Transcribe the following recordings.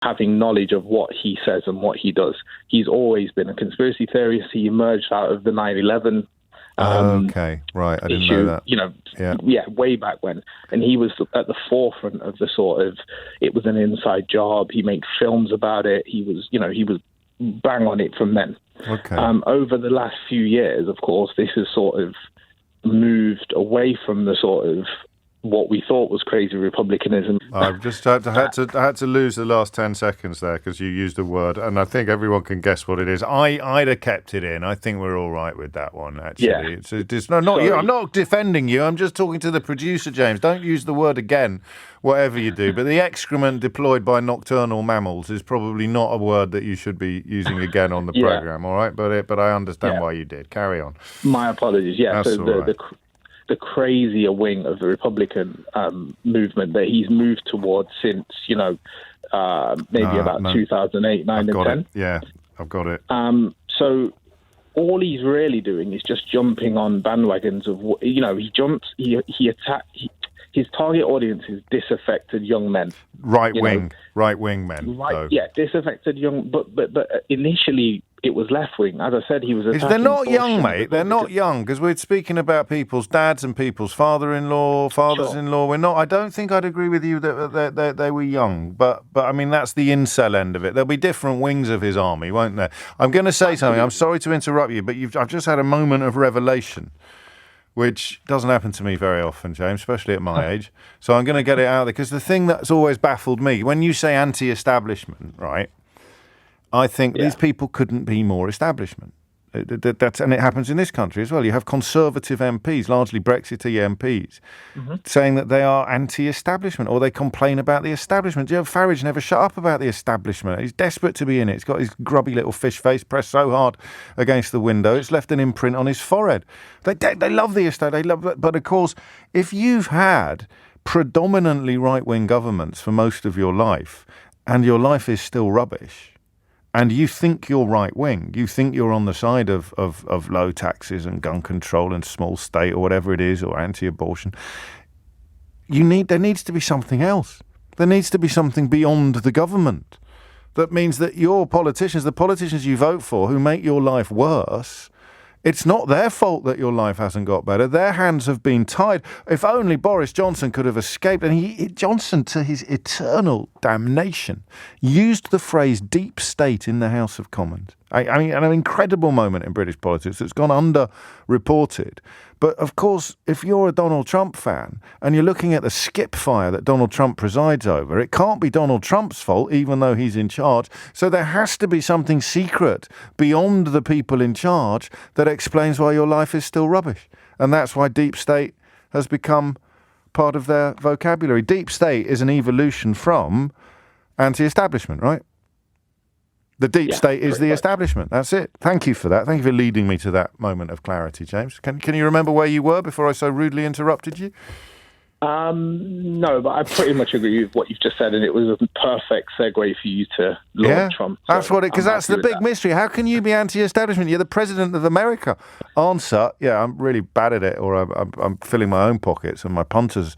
having knowledge of what he says and what he does. He's always been a conspiracy theorist. He emerged out of the 9/11 okay, right. I didn't issue, know that. way back when. And he was at the forefront of the sort of, it was an inside job. He made films about it. He was bang on it from then. Okay. Over the last few years, of course, this has sort of moved away from the sort of what we thought was crazy republicanism. I've just had to lose the last 10 seconds there because you used a word, and I think everyone can guess what it is. I'd have kept it in. I think we're all right with that one, actually. Yeah. It's not you. I'm not defending you. I'm just talking to the producer, James. Don't use the word again, whatever you do. But the excrement deployed by nocturnal mammals is probably not a word that you should be using again on the programme, all right? But I understand why you did. Carry on. My apologies. Yeah, that's so all right. The crazier wing of the Republican movement that he's moved towards since, maybe about 2008, 9 and 10. Yeah, I've got it. So all he's really doing is just jumping on bandwagons of, he attacks, his target audience is disaffected young men. Right wing men. Disaffected young, but initially it was left wing. As I said, he was attacking. They're not young, mate. They're not young because we're speaking about people's dads and people's fathers-in-law. Sure. We're not. I don't think I'd agree with you that they were young, but I mean that's the incel end of it. There'll be different wings of his army, won't there? I'm going to say something. I'm sorry to interrupt you, but I've just had a moment of revelation, which doesn't happen to me very often, James, especially at my age. So I'm going to get it out there because the thing that's always baffled me, when you say anti-establishment, right, I think these people couldn't be more establishment. And it happens in this country as well. You have conservative MPs, largely Brexiteer MPs, saying that they are anti-establishment or they complain about the establishment. Joe Farage never shut up about the establishment. He's desperate to be in it. He's got his grubby little fish face pressed so hard against the window, it's left an imprint on his forehead. They love the establishment. But of course, if you've had predominantly right-wing governments for most of your life and your life is still rubbish, and you think you're right-wing, you think you're on the side of low taxes and gun control and small state or whatever it is, or anti-abortion, there needs to be something else. There needs to be something beyond the government. That means that your politicians, the politicians you vote for who make your life worse, it's not their fault that your life hasn't got better. Their hands have been tied. If only Boris Johnson could have escaped. And Johnson, to his eternal damnation, used the phrase deep state in the House of Commons. I mean, an incredible moment in British politics that's gone underreported. But, of course, if you're a Donald Trump fan and you're looking at the skip fire that Donald Trump presides over, it can't be Donald Trump's fault, even though he's in charge. So there has to be something secret beyond the people in charge that explains why your life is still rubbish. And that's why deep state has become part of their vocabulary. Deep state is an evolution from anti-establishment, right? The deep state is the establishment. That's it. Thank you for that. Thank you for leading me to that moment of clarity, James. Can you remember where you were before I so rudely interrupted you? No, but I pretty much agree with what you've just said, and it was a perfect segue for you to launch Trump. So that's because that's the big mystery. How can you be anti-establishment? You're the president of America. Answer: yeah, I'm really bad at it, or I'm filling my own pockets, and my punters.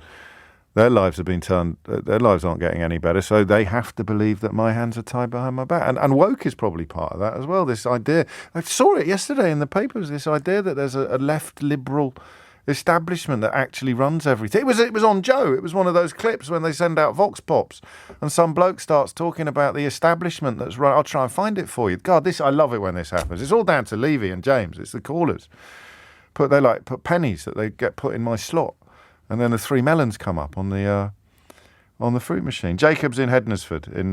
Their lives have been turned. Their lives aren't getting any better, so they have to believe that my hands are tied behind my back. And woke is probably part of that as well. This idea, I saw it yesterday in the papers. This idea that there's a left liberal establishment that actually runs everything. It was on Joe. It was one of those clips when they send out Vox Pops, and some bloke starts talking about the establishment that's run. I'll try and find it for you. God, I love it when this happens. It's all down to Levy and James. It's the callers. Put pennies that they get put in my slot. And then the 3 melons come up on the fruit machine. Jacob's in Hednesford in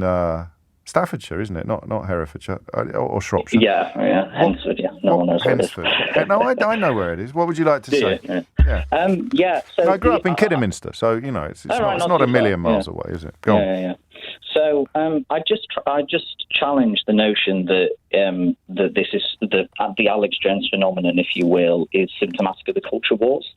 Staffordshire, isn't it? Not Herefordshire or Shropshire. Yeah, Hednesford. Yeah, no one knows where it is. No, I know where it is. What would you like to say? Yeah. So I grew up in Kidderminster, so it's not a million miles away, is it? Go on. Yeah. So I just challenge the notion that this is the Alex Jones phenomenon, if you will, is symptomatic of the culture wars.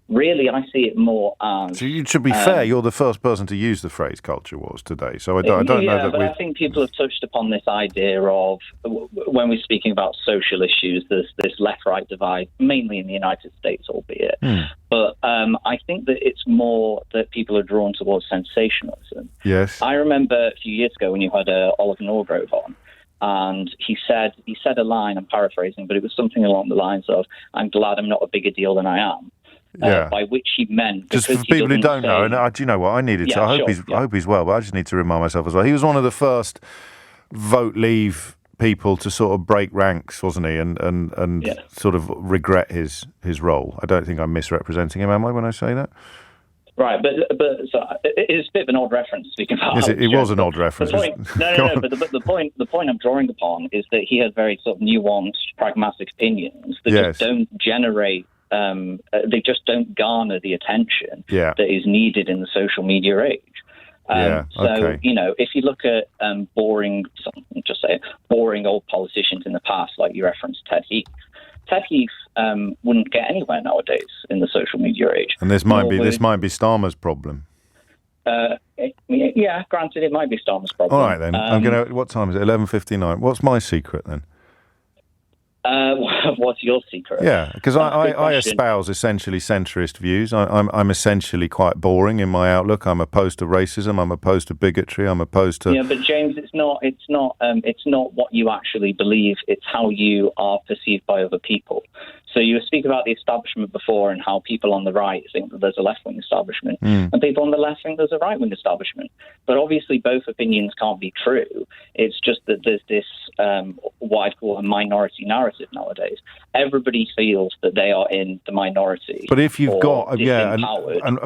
really, I see it more as... So to be fair, you're the first person to use the phrase culture wars today. So I don't know that but I think people have touched upon this idea of, when we're speaking about social issues, there's this left-right divide, mainly in the United States, albeit. But I think that it's more that people are drawn towards sensationalism. Yes. I remember a few years ago when you had Oliver Norgrove on, and he said a line, I'm paraphrasing, but it was something along the lines of, "I'm glad I'm not a bigger deal than I am." By which he meant... Just for people who don't know, and do you know what, I needed to... I hope he's well, but I just need to remind myself as well. He was one of the first vote leave people to sort of break ranks, wasn't he, and sort of regret his role. I don't think I'm misrepresenting him, am I, when I say that? Right, but so it's a bit of an odd reference speaking about. Yes, it was an odd reference. But the point I'm drawing upon is that he has very sort of nuanced, pragmatic opinions that just don't generate. They just don't garner the attention that is needed in the social media age. So if you look at boring old politicians in the past, like you referenced Ted Heath. Ted Heath wouldn't get anywhere nowadays in the social media age. And this might be Starmer's problem. Granted, it might be Starmer's problem. All right then. What time is it? 11:59. What's my secret then? What's your secret? Yeah, because I espouse essentially centrist views. I'm essentially quite boring in my outlook. I'm opposed to racism. I'm opposed to bigotry. I'm opposed to... Yeah, but James, it's not what you actually believe. It's how you are perceived by other people. So you were speaking about the establishment before and how people on the right think that there's a left-wing establishment and people on the left think there's a right-wing establishment. But obviously both opinions can't be true. It's just that there's this, what I'd call a minority narrative nowadays. Everybody feels that they are in the minority. But if you've got,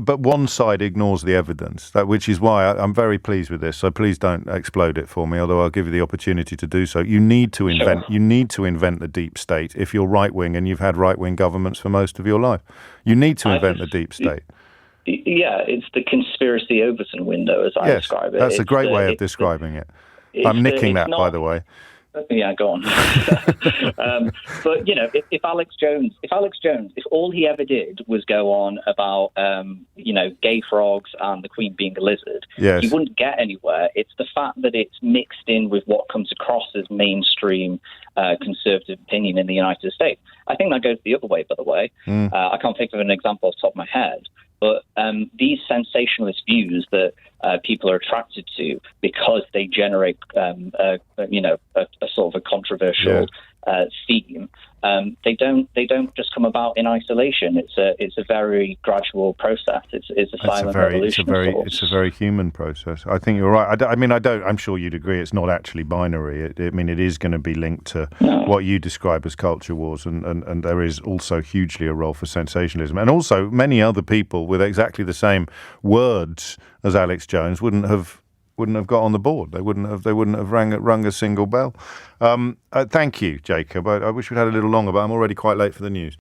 but one side ignores the evidence, which is why I'm very pleased with this. So please don't explode it for me, although I'll give you the opportunity to do so. You need to invent the deep state if you're right-wing and you've had right-wing governments for most of your life. You need to invent the deep state. Yeah, it's the conspiracy Overton window, as I describe it. That's a great way of describing it. I'm nicking that, by the way. Yeah, go on. But if Alex Jones, if all he ever did was go on about gay frogs and the Queen being a lizard, he wouldn't get anywhere. It's the fact that it's mixed in with what comes across as mainstream conservative opinion in the United States. I think that goes the other way, by the way. I can't think of an example off the top of my head. But these sensationalist views that people are attracted to because they generate, a sort of a controversial theme, they don't just come about in isolation. It's a very gradual process. It's a silent revolution. It's a very human process. I think you're right. I'm sure you'd agree. It's not actually binary. It is going to be linked to what you describe as culture wars, and there is also hugely a role for sensationalism, and also many other people with exactly the same words as Alex Jones wouldn't have got on the board. They wouldn't have rung a single bell. Thank you, Jacob. I wish we'd had a little longer, but I'm already quite late for the news.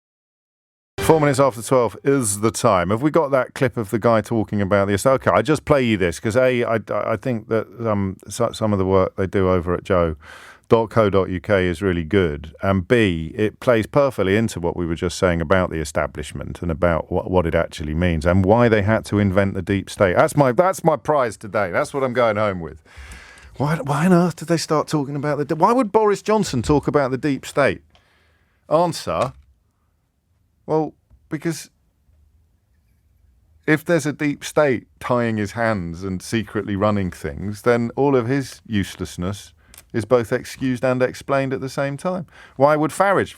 4 minutes after 12 is the time. Have we got that clip of the guy talking about this? Okay, I just play you this because I think that some of the work they do over at joe.co.uk is really good, and B, it plays perfectly into what we were just saying about the establishment and about what it actually means and why they had to invent the deep state. That's my prize today. That's what I'm going home with. Why on earth did they start talking about why would Boris Johnson talk about the deep state? Answer, well, because if there's a deep state tying his hands and secretly running things, then all of his uselessness is both excused and explained at the same time. Why would Farage?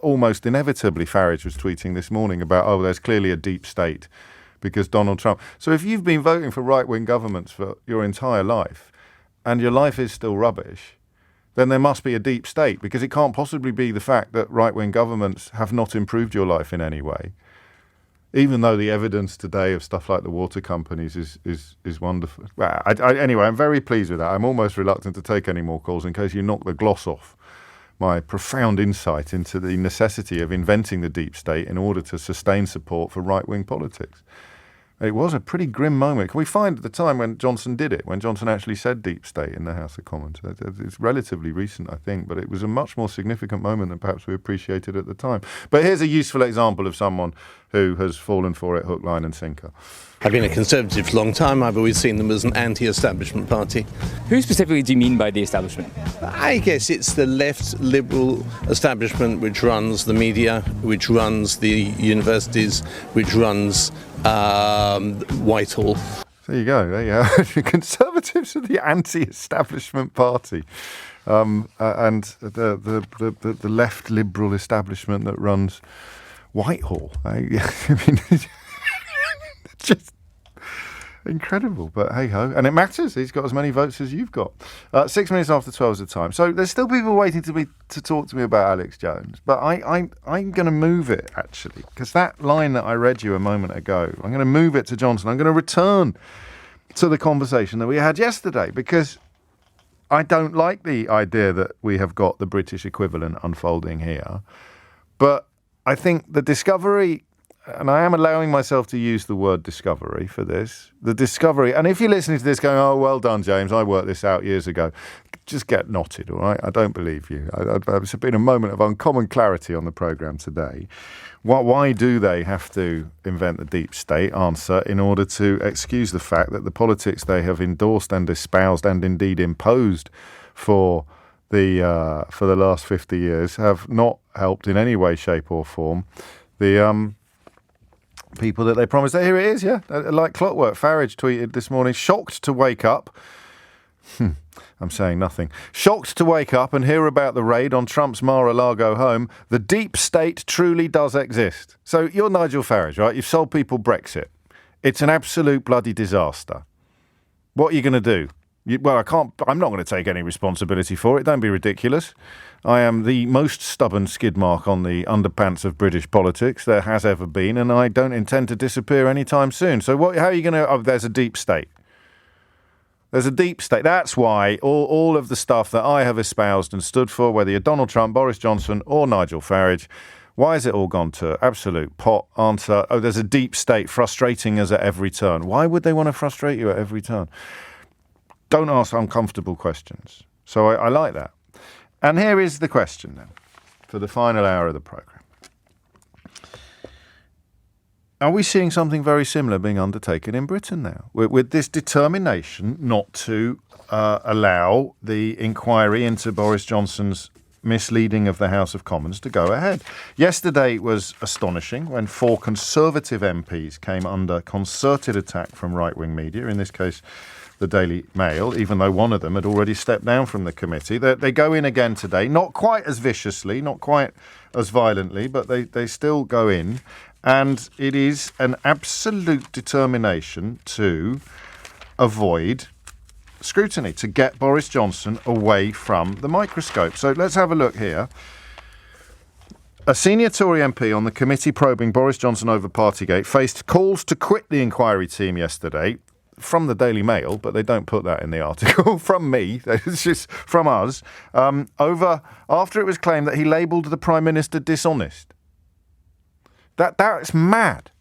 Almost inevitably, Farage was tweeting this morning about, there's clearly a deep state because Donald Trump. So if you've been voting for right-wing governments for your entire life and your life is still rubbish, then there must be a deep state, because it can't possibly be the fact that right-wing governments have not improved your life in any way. Even though the evidence today of stuff like the water companies is wonderful. Well, anyway, I'm very pleased with that. I'm almost reluctant to take any more calls in case you knock the gloss off my profound insight into the necessity of inventing the deep state in order to sustain support for right-wing politics. It was a pretty grim moment. Can we find the time when Johnson did it, when Johnson actually said deep state in the House of Commons? It's relatively recent, I think, but it was a much more significant moment than perhaps we appreciated at the time. But here's a useful example of someone who has fallen for it hook, line and sinker. I've been a Conservative for a long time. I've always seen them as an anti-establishment party. Who specifically do you mean by the establishment? I guess it's the left liberal establishment which runs the media, which runs the universities, which runs Whitehall. There you go. The Conservatives are the anti-establishment party, and the left liberal establishment that runs Whitehall. I mean, just incredible. But hey ho, and it matters. He's got as many votes as you've got. 6 minutes after 12 is the time. So there's still people waiting to talk to me about Alex Jones. But I'm going to move it actually, because that line that I read you a moment ago, I'm going to move it to Johnson. I'm going to return to the conversation that we had yesterday, because I don't like the idea that we have got the British equivalent unfolding here. But I think the discovery, and I am allowing myself to use the word discovery for this, the discovery, and if you're listening to this going, oh, well done, James, I worked this out years ago, just get knotted, all right? I don't believe you. It's been a moment of uncommon clarity on the programme today. Why do they have to invent the deep state answer in order to excuse the fact that the politics they have endorsed and espoused and indeed imposed for the last 50 years have not helped in any way, shape or form the people that they promised. Here it is, yeah, like clockwork. Farage tweeted this morning, shocked to wake up. I'm saying nothing. Shocked to wake up and hear about the raid on Trump's Mar-a-Lago home. The deep state truly does exist. So you're Nigel Farage, right? You've sold people Brexit. It's an absolute bloody disaster. What are you going to do? I'm not going to take any responsibility for it. Don't be ridiculous. I am the most stubborn skid mark on the underpants of British politics there has ever been, and I don't intend to disappear anytime soon. So how are you going to... Oh, there's a deep state. There's a deep state. That's why all of the stuff that I have espoused and stood for, whether you're Donald Trump, Boris Johnson or Nigel Farage, why has it all gone to absolute pot? Answer, oh, there's a deep state frustrating us at every turn. Why would they want to frustrate you at every turn? Don't ask uncomfortable questions. So I like that. And here is the question then, for the final hour of the programme. Are we seeing something very similar being undertaken in Britain now? With this determination not to allow the inquiry into Boris Johnson's misleading of the House of Commons to go ahead. Yesterday was astonishing when 4 Conservative MPs came under concerted attack from right-wing media, in this case the Daily Mail, even though one of them had already stepped down from the committee. They go in again today, not quite as viciously, not quite as violently, but they still go in. And it is an absolute determination to avoid scrutiny, to get Boris Johnson away from the microscope. So let's have a look here. A senior Tory MP on the committee probing Boris Johnson over Partygate faced calls to quit the inquiry team yesterday from the Daily Mail, but they don't put that in the article, from me, it's just from us, after it was claimed that he labelled the Prime Minister dishonest. That's mad.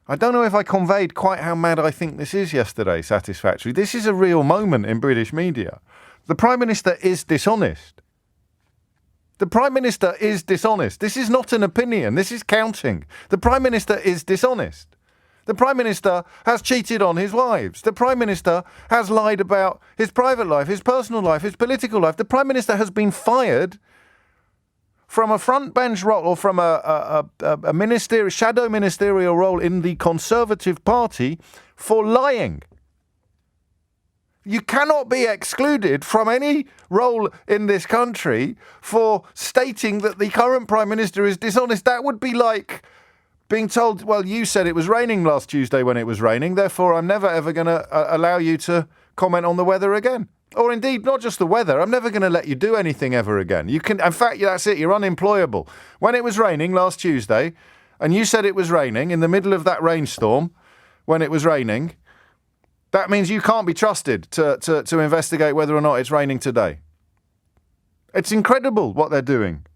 I don't know if I conveyed quite how mad I think this is yesterday satisfactorily. This is a real moment in British media. The Prime Minister is dishonest. The Prime Minister is dishonest. This is not an opinion. This is counting. The Prime Minister is dishonest. The Prime Minister has cheated on his wives. The Prime Minister has lied about his private life, his personal life, his political life. The Prime Minister has been fired from a front bench role or from a shadow ministerial role in the Conservative Party for lying. You cannot be excluded from any role in this country for stating that the current Prime Minister is dishonest. That would be like being told, well, you said it was raining last Tuesday when it was raining, therefore I'm never ever going to allow you to comment on the weather again. Or indeed, not just the weather, I'm never going to let you do anything ever again. You can, in fact, that's it, you're unemployable. When it was raining last Tuesday, and you said it was raining in the middle of that rainstorm, when it was raining, that means you can't be trusted to investigate whether or not it's raining today. It's incredible what they're doing.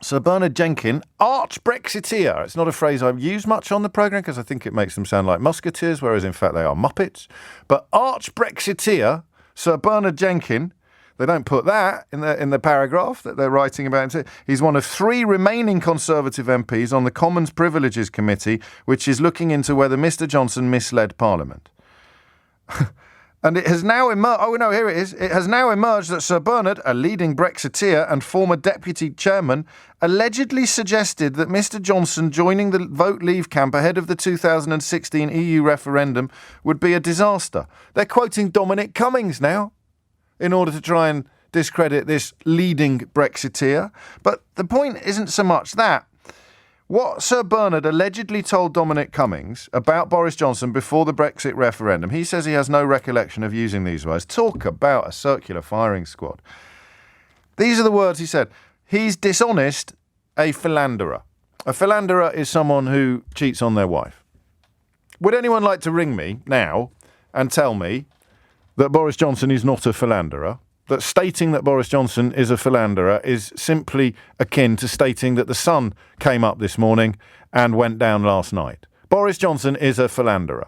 Sir Bernard Jenkin, arch-Brexiteer. It's not a phrase I've used much on the programme because I think it makes them sound like musketeers, whereas in fact they are muppets. But arch-Brexiteer, Sir Bernard Jenkin, they don't put that in the paragraph that they're writing about. He's one of 3 remaining Conservative MPs on the Commons Privileges Committee, which is looking into whether Mr Johnson misled Parliament. And it has now emerged... Oh, no, here it is. It has now emerged that Sir Bernard, a leading Brexiteer and former deputy chairman, allegedly suggested that Mr Johnson joining the Vote Leave camp ahead of the 2016 EU referendum would be a disaster. They're quoting Dominic Cummings now in order to try and discredit this leading Brexiteer. But the point isn't so much that. What Sir Bernard allegedly told Dominic Cummings about Boris Johnson before the Brexit referendum, he says he has no recollection of using these words. Talk about a circular firing squad. These are the words he said. He's dishonest, a philanderer. A philanderer is someone who cheats on their wife. Would anyone like to ring me now and tell me that Boris Johnson is not a philanderer? That stating that Boris Johnson is a philanderer is simply akin to stating that the sun came up this morning and went down last night. Boris Johnson is a philanderer.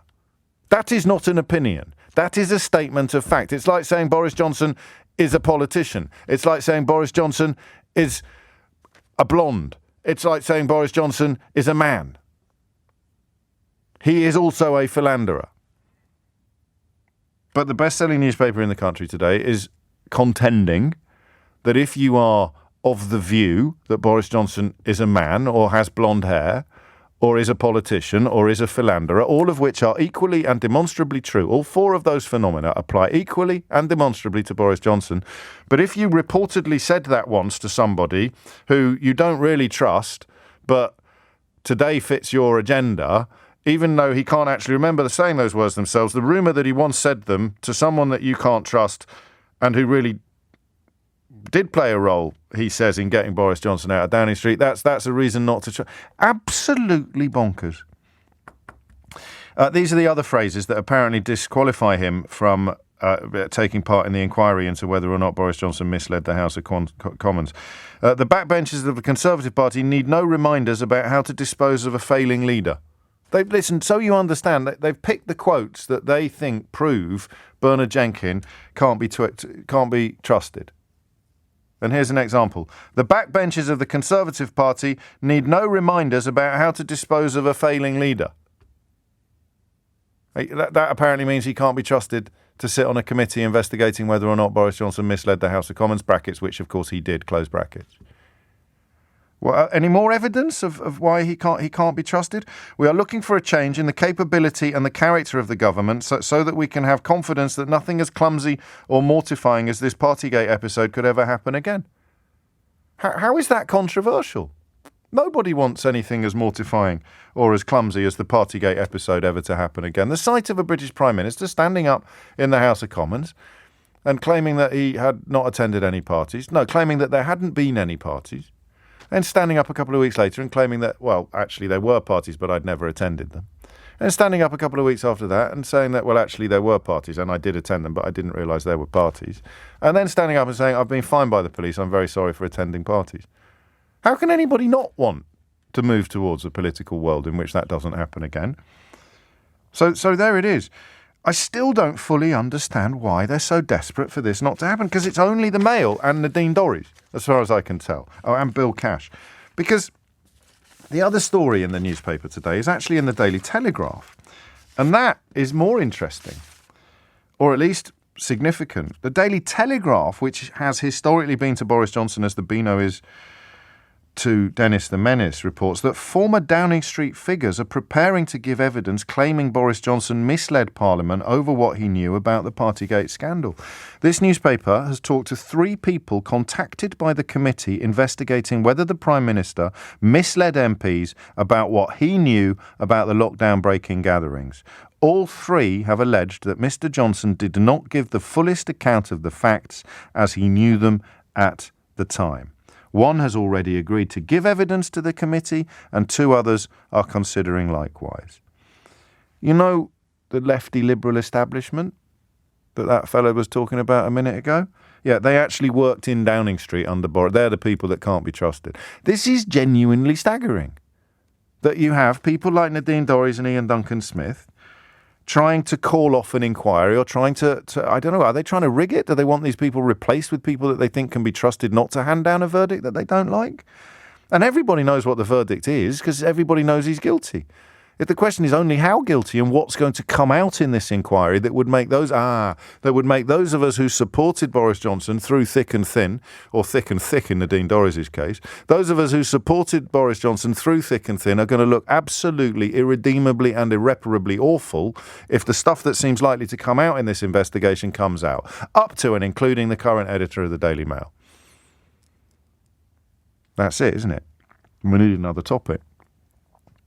That is not an opinion. That is a statement of fact. It's like saying Boris Johnson is a politician. It's like saying Boris Johnson is a blonde. It's like saying Boris Johnson is a man. He is also a philanderer. But the best-selling newspaper in the country today is contending that if you are of the view that Boris Johnson is a man or has blonde hair or is a politician or is a philanderer, all of which are equally and demonstrably true, all 4 of those phenomena apply equally and demonstrably to Boris Johnson. But if you reportedly said that once to somebody who you don't really trust, but today fits your agenda, even though he can't actually remember saying those words themselves, the rumour that he once said them to someone that you can't trust and who really did play a role, he says, in getting Boris Johnson out of Downing Street, that's a reason not to trust. Absolutely bonkers. These are the other phrases that apparently disqualify him from taking part in the inquiry into whether or not Boris Johnson misled the House of Commons. The backbenchers of the Conservative Party need no reminders about how to dispose of a failing leader. Listen, so you understand, they've picked the quotes that they think prove Bernard Jenkin can't be trusted. And here's an example. The backbenchers of the Conservative Party need no reminders about how to dispose of a failing leader. That apparently means he can't be trusted to sit on a committee investigating whether or not Boris Johnson misled the House of Commons, brackets, which of course he did, close brackets. Well, any more evidence of why he can't be trusted? We are looking for a change in the capability and the character of the government so that we can have confidence that nothing as clumsy or mortifying as this Partygate episode could ever happen again. How is that controversial? Nobody wants anything as mortifying or as clumsy as the Partygate episode ever to happen again. The sight of a British Prime Minister standing up in the House of Commons and claiming that he had not attended any parties. No, claiming that there hadn't been any parties. Then standing up a couple of weeks later and claiming that, well, actually there were parties, but I'd never attended them. And standing up a couple of weeks after that and saying that, well, actually there were parties and I did attend them, but I didn't realise there were parties. And then standing up and saying, I've been fined by the police, I'm very sorry for attending parties. How can anybody not want to move towards a political world in which that doesn't happen again? So there it is. I still don't fully understand why they're so desperate for this not to happen, because it's only the Mail and Nadine Dorries, as far as I can tell. Oh, and Bill Cash. Because the other story in the newspaper today is actually in the Daily Telegraph, and that is more interesting, or at least significant. The Daily Telegraph, which has historically been to Boris Johnson as the Beano is to Dennis the Menace, reports that former Downing Street figures are preparing to give evidence claiming Boris Johnson misled Parliament over what he knew about the Partygate scandal. This newspaper has talked to 3 people contacted by the committee investigating whether the Prime Minister misled MPs about what he knew about the lockdown breaking gatherings. All 3 have alleged that Mr Johnson did not give the fullest account of the facts as he knew them at the time. 1 has already agreed to give evidence to the committee, and 2 others are considering likewise. You know, the lefty liberal establishment, that fellow was talking about a minute ago? Yeah, they actually worked in Downing Street under Boris. They're the people that can't be trusted. This is genuinely staggering, that you have people like Nadine Dorries and Ian Duncan Smith trying to call off an inquiry or trying to I don't know, are they trying to rig it? Do they want these people replaced with people that they think can be trusted not to hand down a verdict that they don't like? And everybody knows what the verdict is because everybody knows he's guilty. If the question is only how guilty and what's going to come out in this inquiry that would make those of us who supported Boris Johnson through thick and thin, or thick and thick in Nadine Dorries' case, those of us who supported Boris Johnson through thick and thin are going to look absolutely irredeemably and irreparably awful if the stuff that seems likely to come out in this investigation comes out, up to and including the current editor of the Daily Mail. That's it, isn't it? We need another topic.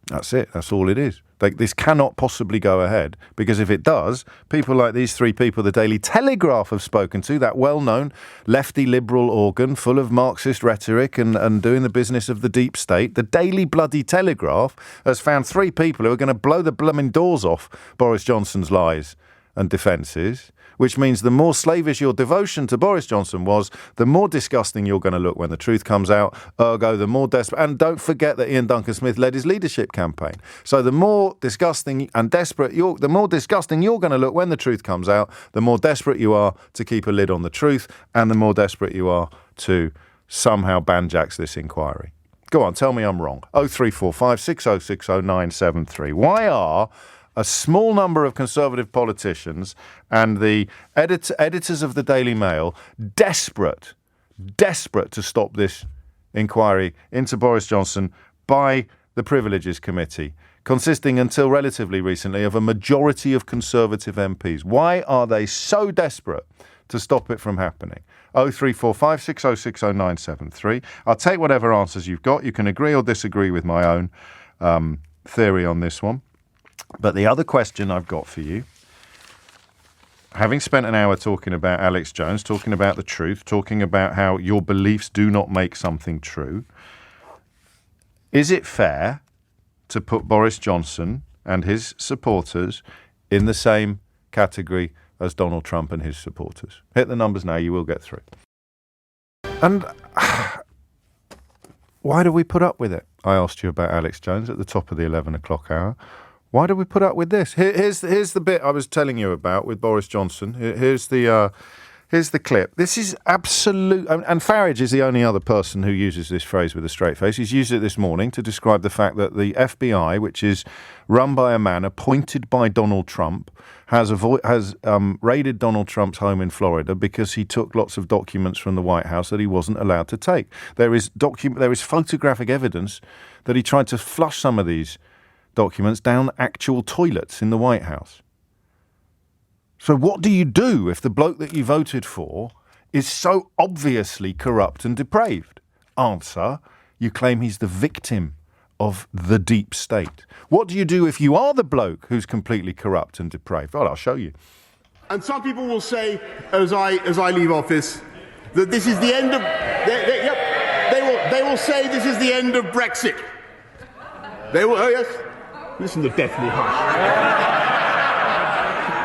That's it. That's all it is. This cannot possibly go ahead because if it does, people like these three people the Daily Telegraph have spoken to, that well-known lefty liberal organ full of Marxist rhetoric and doing the business of the deep state, the Daily Bloody Telegraph has found three people who are going to blow the blooming doors off Boris Johnson's lies and defences, which means the more slavish your devotion to Boris Johnson was, the more disgusting you're going to look when the truth comes out, ergo the more desperate. And don't forget that Ian Duncan Smith led his leadership campaign. So the more disgusting and desperate the more disgusting you're going to look when the truth comes out, the more desperate you are to keep a lid on the truth, and the more desperate you are to somehow banjax this inquiry. Go on, tell me I'm wrong. 0345 6060 973. Why are a small number of Conservative politicians and the editors of the Daily Mail desperate to stop this inquiry into Boris Johnson by the Privileges Committee, consisting until relatively recently of a majority of Conservative MPs? Why are they so desperate to stop it from happening? 0345 6060 973. I'll take whatever answers you've got. You can agree or disagree with my own theory on this one. But the other question I've got for you, having spent an hour talking about Alex Jones, talking about the truth, talking about how your beliefs do not make something true, is it fair to put Boris Johnson and his supporters in the same category as Donald Trump and his supporters? Hit the numbers now, you will get through. And why do we put up with it? I asked you about Alex Jones at the top of the 11 o'clock hour. Why do we put up with this? Here's the bit I was telling you about with Boris Johnson. Here's the clip. This is absolute, and Farage is the only other person who uses this phrase with a straight face. He's used it this morning to describe the fact that the FBI, which is run by a man appointed by Donald Trump, has raided Donald Trump's home in Florida because he took lots of documents from the White House that he wasn't allowed to take. There is photographic evidence that he tried to flush some of these documents down actual toilets in the White House. So what do you do if the bloke that you voted for is so obviously corrupt and depraved? Answer, you claim he's the victim of the deep state. What do you do if you are the bloke who's completely corrupt and depraved? Well, I'll show you. And some people will say, as I leave office, that this is the end of... They will say this is the end of Brexit. They will... Oh, yes. Listen to deathly hush.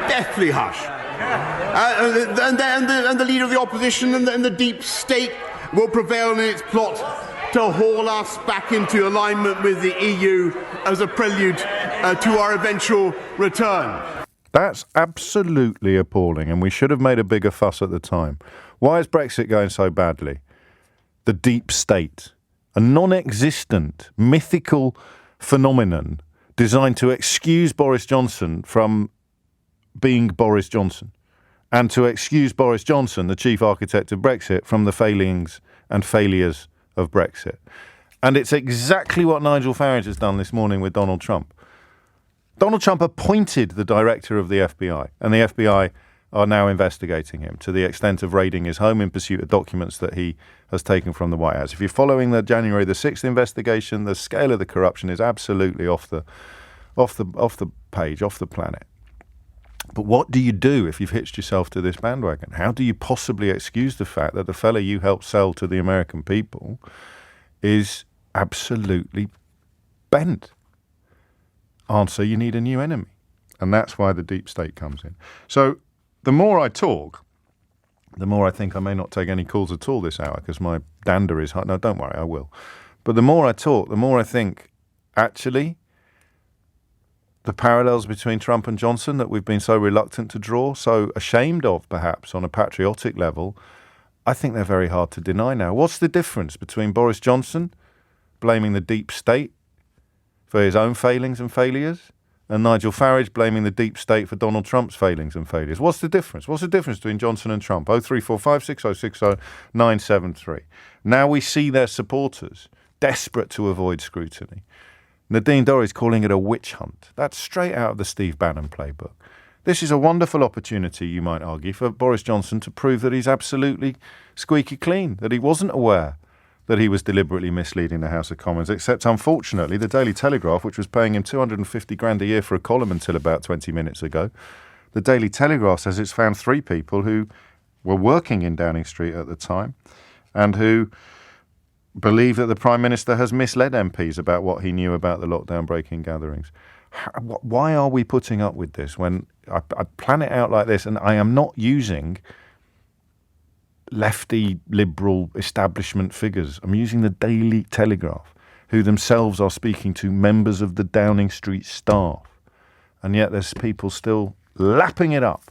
Deathly hush. And the leader of the opposition and the deep state will prevail in its plot to haul us back into alignment with the EU as a prelude to our eventual return. That's absolutely appalling, and we should have made a bigger fuss at the time. Why is Brexit going so badly? The deep state, a non-existent, mythical phenomenon designed to excuse Boris Johnson from being Boris Johnson and to excuse Boris Johnson, the chief architect of Brexit, from the failings and failures of Brexit. And it's exactly what Nigel Farage has done this morning with Donald Trump. Donald Trump appointed the director of the FBI, and the FBI are now investigating him to the extent of raiding his home in pursuit of documents that he has taken from the White House. If you're following the January the 6th investigation, the scale of the corruption is absolutely off the page, off the planet. But what do you do if you've hitched yourself to this bandwagon? How do you possibly excuse the fact that the fella you helped sell to the American people is absolutely bent? Answer, you need a new enemy. And that's why the deep state comes in. So the more I talk, the more I think I may not take any calls at all this hour because my dander is high. No, don't worry, I will. But the more I talk, the more I think, actually, the parallels between Trump and Johnson that we've been so reluctant to draw, so ashamed of perhaps on a patriotic level, I think they're very hard to deny now. What's the difference between Boris Johnson blaming the deep state for his own failings and failures and Nigel Farage blaming the deep state for Donald Trump's failings and failures? What's the difference? What's the difference between Johnson and Trump? 03456060973. Now we see their supporters desperate to avoid scrutiny. Nadine Dorries calling it a witch hunt. That's straight out of the Steve Bannon playbook. This is a wonderful opportunity, you might argue, for Boris Johnson to prove that he's absolutely squeaky clean, that he wasn't aware that he was deliberately misleading the House of Commons, except unfortunately the Daily Telegraph, which was paying him 250 grand a year for a column until about 20 minutes ago, the Daily Telegraph says it's found 3 people who were working in Downing Street at the time and who believe that the Prime Minister has misled MPs about what he knew about the lockdown breaking gatherings. Why are we putting up with this when I plan it out like this and I am not using lefty, liberal establishment figures. I'm using the Daily Telegraph, who themselves are speaking to members of the Downing Street staff. And yet there's people still lapping it up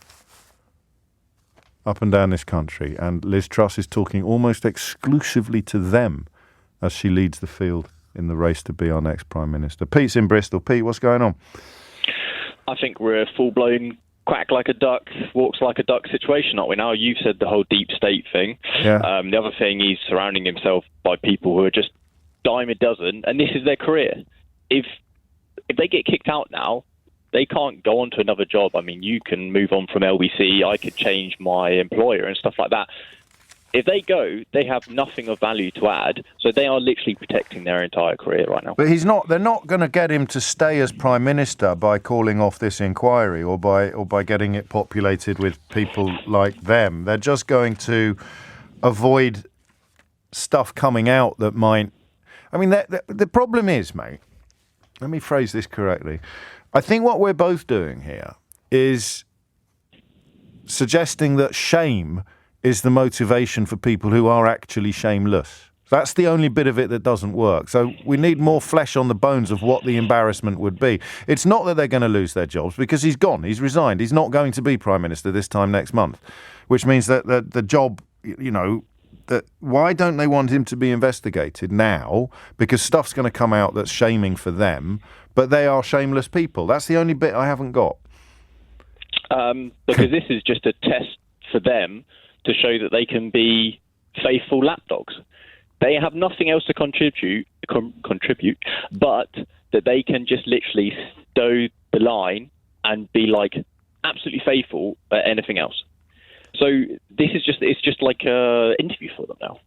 and down this country. And Liz Truss is talking almost exclusively to them as she leads the field in the race to be our next Prime Minister. Pete's in Bristol. Pete, what's going on? I think we're a full-blown quack like a duck, walks like a duck situation, aren't we now? You've said the whole deep state thing. Yeah. The other thing, he's surrounding himself by people who are just dime a dozen, and this is their career. If they get kicked out now, they can't go on to another job. I mean, you can move on from LBC, I could change my employer and stuff like that. If they go, they have nothing of value to add, so they are literally protecting their entire career right now. But they're not going to get him to stay as Prime Minister by calling off this inquiry or by getting it populated with people like them. They're just going to avoid stuff coming out that might... I mean, the problem is, mate, let me phrase this correctly. I think what we're both doing here is suggesting that shame is the motivation for people who are actually shameless. That's the only bit of it that doesn't work. So we need more flesh on the bones of what the embarrassment would be. It's not that they're going to lose their jobs because he's gone, he's resigned, he's not going to be Prime Minister this time next month, which means that the job, that why don't they want him to be investigated now? Because stuff's going to come out that's shaming for them, but they are shameless people. That's the only bit I haven't got. Because this is just a test for them to show that they can be faithful lapdogs. They have nothing else to contribute, but that they can just literally stow the line and be like absolutely faithful at anything else. So it's just like an interview for them now.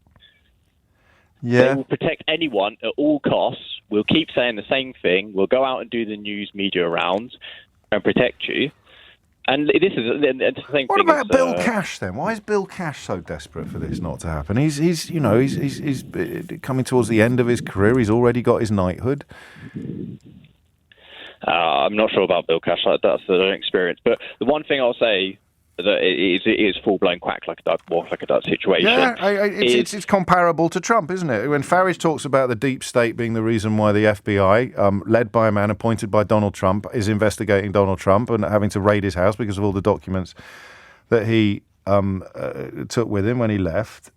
Yeah. They will protect anyone at all costs. We'll keep saying the same thing. We'll go out and do the news media rounds and protect you. And this is the same what thing. What about Bill Cash then? Why is Bill Cash so desperate for this not to happen? He's coming towards the end of his career. He's already got his knighthood. I'm not sure about Bill Cash. That's the experience. But the one thing I'll say that it is full-blown quack like a duck, walk like a duck situation. Yeah, it's comparable to Trump, isn't it? When Farage talks about the deep state being the reason why the FBI, led by a man appointed by Donald Trump, is investigating Donald Trump and having to raid his house because of all the documents that he took with him when he left.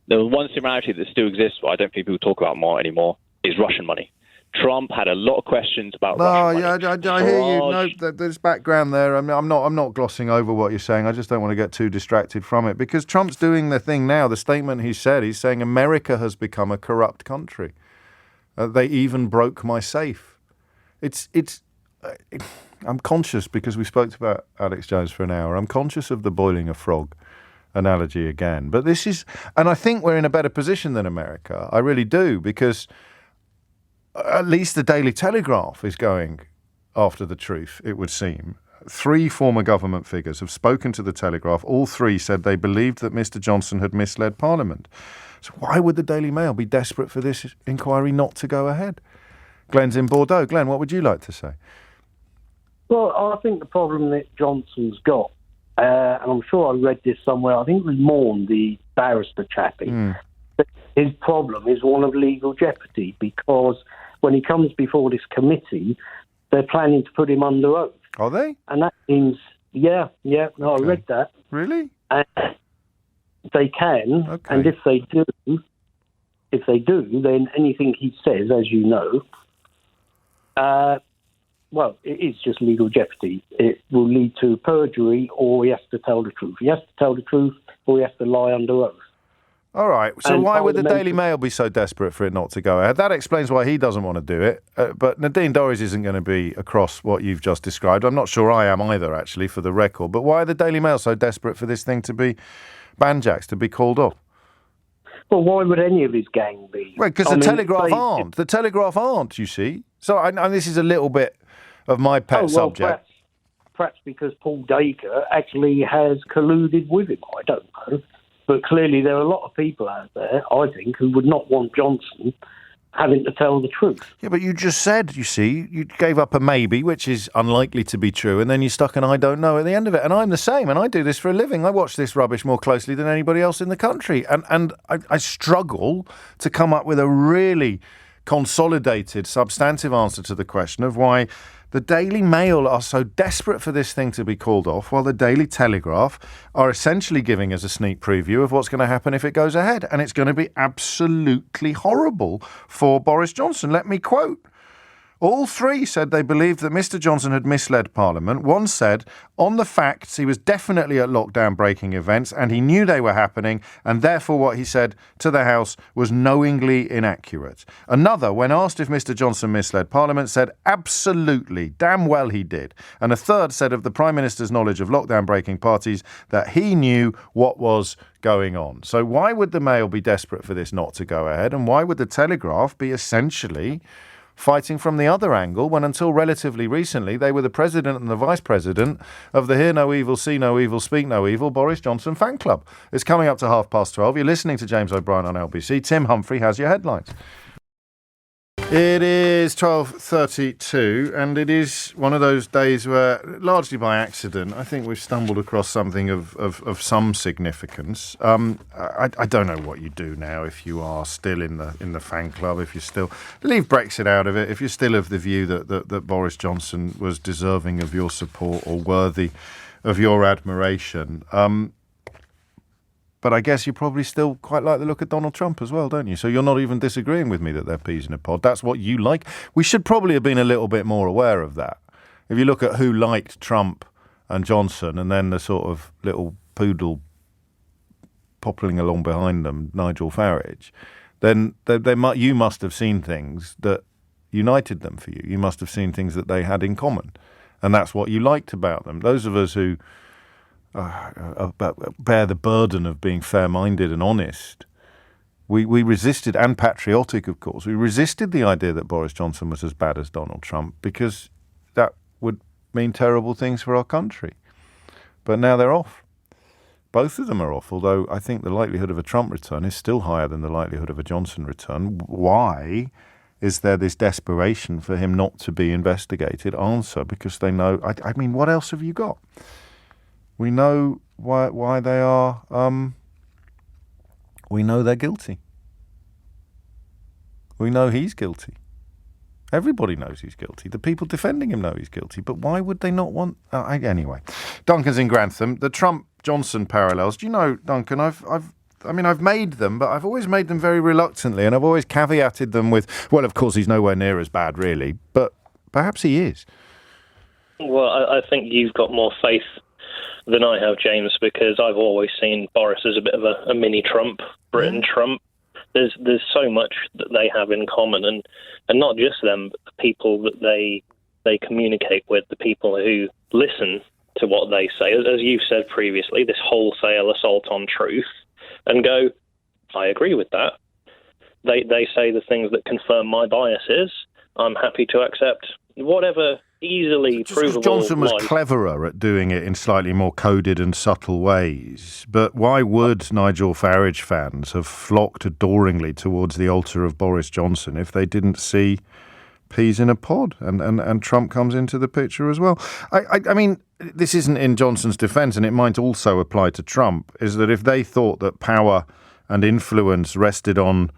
The one similarity that still exists, but I don't think people talk about more anymore, is Russian money. Trump had a lot of questions about Russian money. I hear you. No, there's background there. I mean, I'm not glossing over what you're saying. I just don't want to get too distracted from it because Trump's doing the thing now. The statement he's saying America has become a corrupt country. They even broke my safe. I'm conscious because we spoke about Alex Jones for an hour. I'm conscious of the boiling a frog analogy again. But this is, and I think we're in a better position than America. I really do because at least the Daily Telegraph is going after the truth, it would seem. 3 former government figures have spoken to the Telegraph. All 3 said they believed that Mr. Johnson had misled Parliament. So why would the Daily Mail be desperate for this inquiry not to go ahead? Glenn's in Bordeaux. Glenn, what would you like to say? Well, I think the problem that Johnson's got, and I'm sure I read this somewhere, I think it was Morn, the barrister chappie, that his problem is one of legal jeopardy, because when he comes before this committee, they're planning to put him under oath. Are they? And that means, I read that. Really? They can, and if they do, then anything he says, as you know, it is just legal jeopardy. It will lead to perjury, or he has to tell the truth. He has to tell the truth, or he has to lie under oath. All right. So why would the Daily Mail be so desperate for it not to go ahead? That explains why he doesn't want to do it. But Nadine Dorries isn't going to be across what you've just described. I'm not sure I am either, actually, for the record. But why are the Daily Mail so desperate for this thing to be banjaxed, to be called off? Well, why would any of his gang be? Well, because the Telegraph aren't. The Telegraph aren't, you see. So I this is a little bit of my pet subject. Perhaps because Paul Dacre actually has colluded with him. I don't know. But clearly there are a lot of people out there, I think, who would not want Johnson having to tell the truth. Yeah, but you just said, you see, you gave up a maybe, which is unlikely to be true, and then you stuck an I don't know at the end of it. And I'm the same, and I do this for a living. I watch this rubbish more closely than anybody else in the country. And I struggle to come up with a really consolidated, substantive answer to the question of why the Daily Mail are so desperate for this thing to be called off, while the Daily Telegraph are essentially giving us a sneak preview of what's going to happen if it goes ahead. And it's going to be absolutely horrible for Boris Johnson. Let me quote. All three said they believed that Mr. Johnson had misled Parliament. One said, on the facts, he was definitely at lockdown-breaking events and he knew they were happening, and therefore what he said to the House was knowingly inaccurate. Another, when asked if Mr. Johnson misled Parliament, said, absolutely, damn well he did. And a third said of the Prime Minister's knowledge of lockdown-breaking parties that he knew what was going on. So why would the Mail be desperate for this not to go ahead, and why would the Telegraph be essentially fighting from the other angle when until relatively recently they were the president and the vice president of the Hear No Evil, See No Evil, Speak No Evil Boris Johnson fan club? It's coming up to 12:30. You're listening to James O'Brien on LBC. Tim Humphrey has your headlines. It is 12:32, and it is one of those days where, largely by accident, I think we've stumbled across something of some significance. I don't know what you do now if you are still in the fan club, if you still leave Brexit out of it, if you're still of the view that Boris Johnson was deserving of your support or worthy of your admiration. But I guess you probably still quite like the look of Donald Trump as well, don't you? So you're not even disagreeing with me that they're peas in a pod. That's what you like. We should probably have been a little bit more aware of that. If you look at who liked Trump and Johnson and then the sort of little poodle poppling along behind them, Nigel Farage, then you must have seen things that united them for you. You must have seen things that they had in common. And that's what you liked about them. Those of us who bear the burden of being fair-minded and honest, we resisted, and patriotic, of course, we resisted the idea that Boris Johnson was as bad as Donald Trump because that would mean terrible things for our country. But now they're off. Both of them are off, although I think the likelihood of a Trump return is still higher than the likelihood of a Johnson return. Why is there this desperation for him not to be investigated? Answer, because they know, I mean, what else have you got? We know why they are. We know they're guilty. We know he's guilty. Everybody knows he's guilty. The people defending him know he's guilty. But why would they not want? Anyway, Duncan's in Grantham. The Trump-Johnson parallels. Do you know, Duncan? I've made them, but I've always made them very reluctantly, and I've always caveated them with, well, of course, he's nowhere near as bad, really, but perhaps he is. Well, I think you've got more faith than I have, James, because I've always seen Boris as a bit of a mini Trump, Britain Trump. There's so much that they have in common, and not just them, but the people that they communicate with, the people who listen to what they say. As you've said previously, this wholesale assault on truth, and go, I agree with that. They say the things that confirm my biases. I'm happy to accept whatever easily provable. Johnson was cleverer at doing it in slightly more coded and subtle ways. But why would Nigel Farage fans have flocked adoringly towards the altar of Boris Johnson if they didn't see peas in a pod, and Trump comes into the picture as well. I mean, this isn't in Johnson's defence, and it might also apply to Trump, is that if they thought that power and influence rested on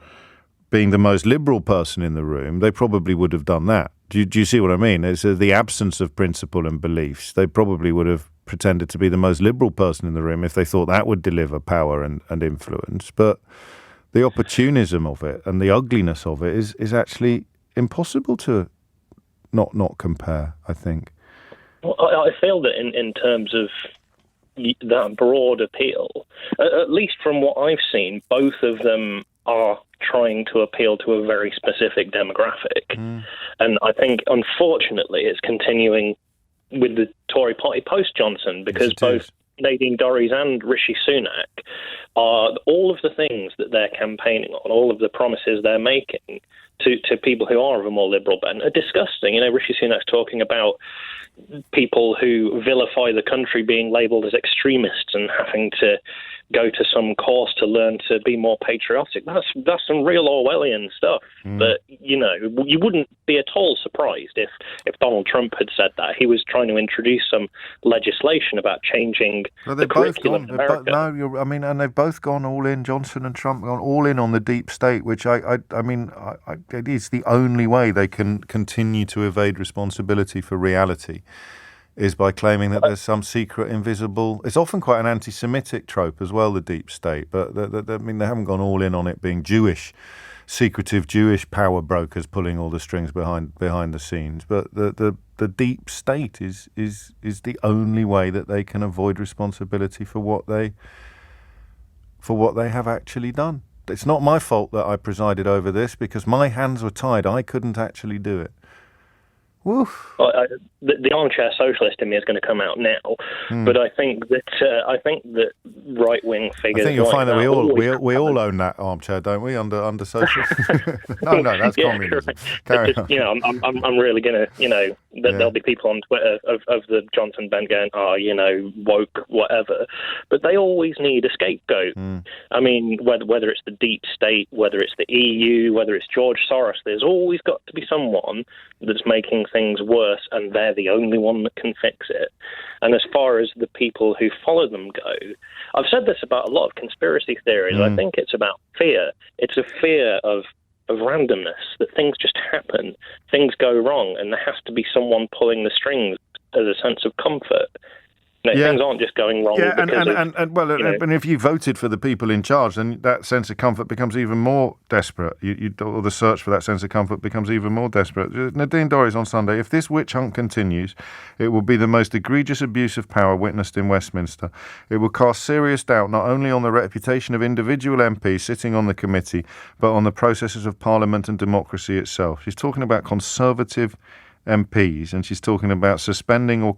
being the most liberal person in the room, they probably would have done that. Do you see what I mean? It's the absence of principle and beliefs. They probably would have pretended to be the most liberal person in the room if they thought that would deliver power and influence. But the opportunism of it and the ugliness of it is actually impossible to not compare, I think. Well, I feel that in terms of that broad appeal, at least from what I've seen, both of them are trying to appeal to a very specific demographic. And I think, unfortunately, it's continuing with the Tory party post-Johnson, because both Nadine Dorries and Rishi Sunak are all of the things that they're campaigning on, all of the promises they're making to people who are of a more liberal bent are disgusting. You know, Rishi Sunak's talking about people who vilify the country being labelled as extremists and having to go to some course to learn to be more patriotic. That's some real Orwellian stuff. But, you know, you wouldn't be at all surprised if Donald Trump had said that. He was trying to introduce some legislation about changing the curriculum in America. And they've both gone all in. Johnson and Trump gone all in on the deep state, which it is the only way they can continue to evade responsibility for reality, is by claiming that there's some secret, invisible... It's often quite an anti-Semitic trope as well, the deep state, but they haven't gone all in on it being Jewish, secretive Jewish power brokers pulling all the strings behind the scenes. But the deep state is the only way that they can avoid responsibility for what they have actually done. It's not my fault that I presided over this, because my hands were tied. I couldn't actually do it. Woof. Well, the armchair socialist in me is going to come out now, but I think that right wing figures. I think you'll find that we all own that armchair, don't we? Under socialist. no, that's communism. Carry on. You know, I'm really going to, there'll be people on Twitter of the Johnson bent going, woke, whatever, but they always need a scapegoat. I mean, whether it's the deep state, whether it's the EU, whether it's George Soros, there's always got to be someone that's making things worse, and they're the only one that can fix it. And as far as the people who follow them go, I've said this about a lot of conspiracy theories. I think it's about fear. It's a fear of randomness, that things just happen, things go wrong, and there has to be someone pulling the strings as a sense of comfort. Things aren't just going wrong. And if you voted for the people in charge, then that sense of comfort becomes even more desperate. Or the search for that sense of comfort becomes even more desperate. Nadine Dorries on Sunday: if this witch hunt continues, it will be the most egregious abuse of power witnessed in Westminster. It will cast serious doubt not only on the reputation of individual MPs sitting on the committee, but on the processes of Parliament and democracy itself. She's talking about Conservative MPs, and she's talking about suspending or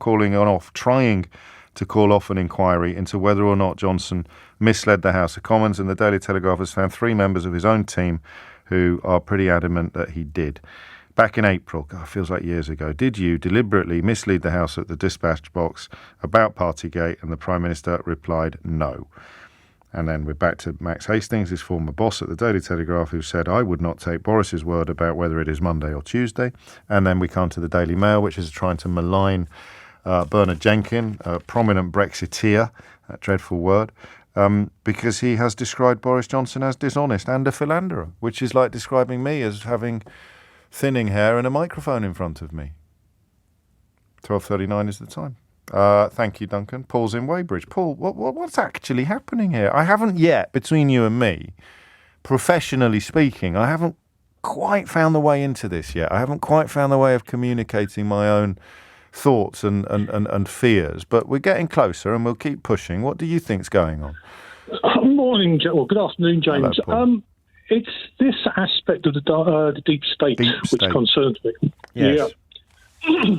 trying to call off an inquiry into whether or not Johnson misled the House of Commons, and the Daily Telegraph has found 3 members of his own team who are pretty adamant that he did. Back in April, God, feels like years ago, did you deliberately mislead the House at the dispatch box about Partygate? And the Prime Minister replied, no. And then we're back to Max Hastings, his former boss at the Daily Telegraph, who said, I would not take Boris's word about whether it is Monday or Tuesday. And then we come to the Daily Mail, which is trying to malign Bernard Jenkin, a prominent Brexiteer, that dreadful word, because he has described Boris Johnson as dishonest and a philanderer, which is like describing me as having thinning hair and a microphone in front of me. 12:39 is the time. Thank you, Duncan. Paul's in Weybridge. Paul, what's actually happening here? I haven't yet, between you and me, professionally speaking, I haven't quite found the way into this yet. I haven't quite found the way of communicating my own thoughts and fears, but we're getting closer and we'll keep pushing. What do you think's going on? Morning, good afternoon, James. Hello, it's this aspect of the deep state which concerns me. Yes. Yeah.